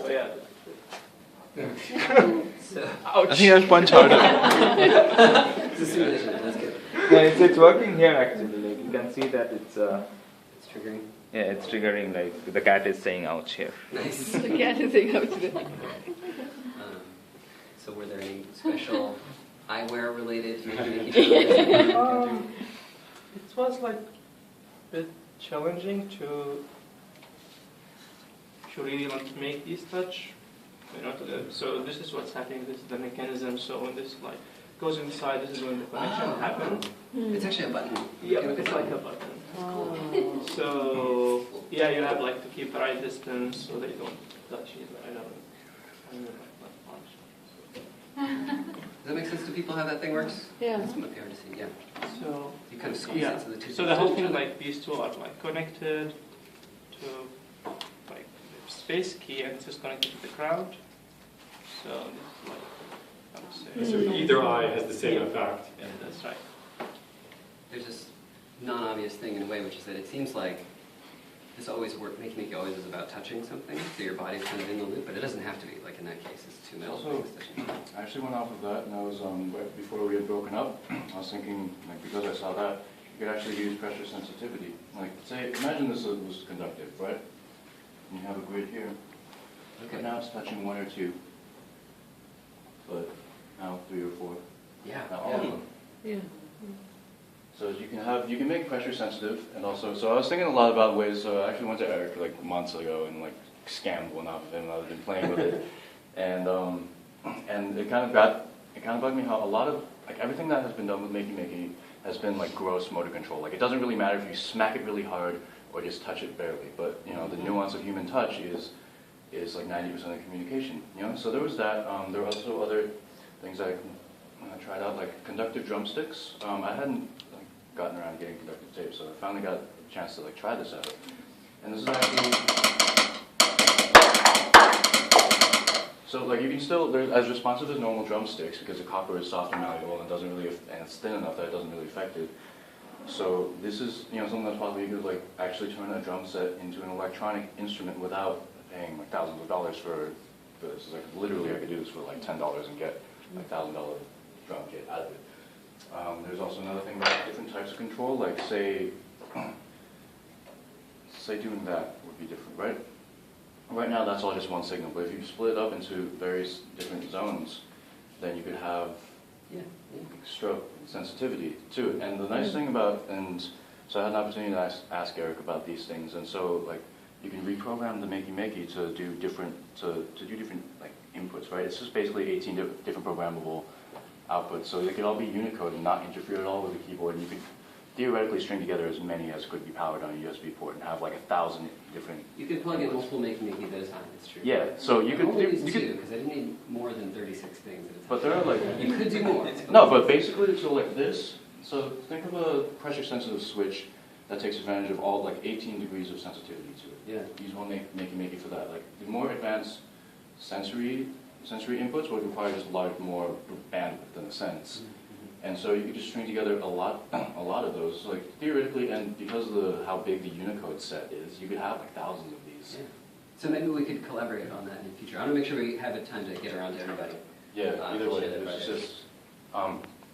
So yeah. So, I think that's punch harder. it's a simulation. That's good. Yeah, it's working here actually. Like you can see that it's It's triggering. yeah, it's triggering. Like the cat is saying ouch here. Nice. The cat is saying ouch there. So were there any special eyewear related? It was like a bit challenging to really like make these touch. You know, so this is what's happening. This is the mechanism. So when this like goes inside, this is when the connection happens. It's actually a button. Yeah, it's like a button. Oh. So yeah, you have like to keep the right distance so they don't touch each other. I don't know. Does that make sense to people how that thing works? Yeah. It's might be hard to see, yeah. So You kind of squeeze yeah. it so the two So the whole thing, like these two are like connected to like the space key, and this is connected to the crowd. So this is like I would say. So either eye has the same effect. Yeah, that's right. There's this non-obvious thing in a way, which is that it seems like this always MakeyMakey always is about touching something, so your body's kind of in the loop, but it doesn't have to be. Like in that case, it's two metal Also, things touching. I actually went off of that, and I was, right before we had broken up, I was thinking, like, because I saw that, you could actually use pressure sensitivity. Like, say, imagine this was conductive, right? And you have a grid here. Okay. Right now it's touching 1 or 2, but now 3 or 4. Yeah. Now all of them. Yeah. So you can make pressure sensitive, and also, so I was thinking a lot about ways, so I actually went to Eric like months ago and like scammed one off of him, and I've been playing with it. And it kind of bugged me how a lot of, like everything that has been done with MakeyMakey has been like gross motor control. Like it doesn't really matter if you smack it really hard or just touch it barely, but you know, the nuance of human touch is like 90% of communication, you know? So there was that, there were also other things I tried out, like conductive drumsticks. I hadn't gotten around getting conductive tape, so I finally got a chance to like try this out. And this is actually, so like you can still, they're as responsive as normal drumsticks because the copper is soft and malleable and doesn't really, and it's thin enough that it doesn't really affect it. So this is, you know, something that's possible. You could like actually turn a drum set into an electronic instrument without paying like thousands of dollars for this. Like literally, I could do this for like $10 and get like $1,000 drum kit out of it. There's also another thing about different types of control, like say doing that would be different, right? Right now that's all just one signal, but if you split it up into various different zones, then you could have stroke sensitivity to it. And the nice thing about, and so I had an opportunity to ask Eric about these things, and so like you can reprogram the MakeyMakey to do different like inputs, right? It's just basically 18 different programmable outputs, so they could all be Unicode and not interfere at all with the keyboard, and you could theoretically string together as many as could be powered on a USB port and have like 1,000 different. You could plug in multiple MakeyMakey at a time. It's true. Yeah, so you could. Because I didn't need more than 36 things at a time. But there are like. You could do more. No, but basically, so like this. So think of a pressure-sensitive switch that takes advantage of all like 18 degrees of sensitivity to it. Yeah. Use one MakeyMakey for that. Like the more advanced sensory inputs would require just more bandwidth in a sense. And so you could just string together a lot of those. Like theoretically, and because of how big the Unicode set is, you could have like thousands of these. Yeah. So maybe we could collaborate on that in the future. I want to make sure we have a time to get around to everybody. Yeah, either way, share that it's project. just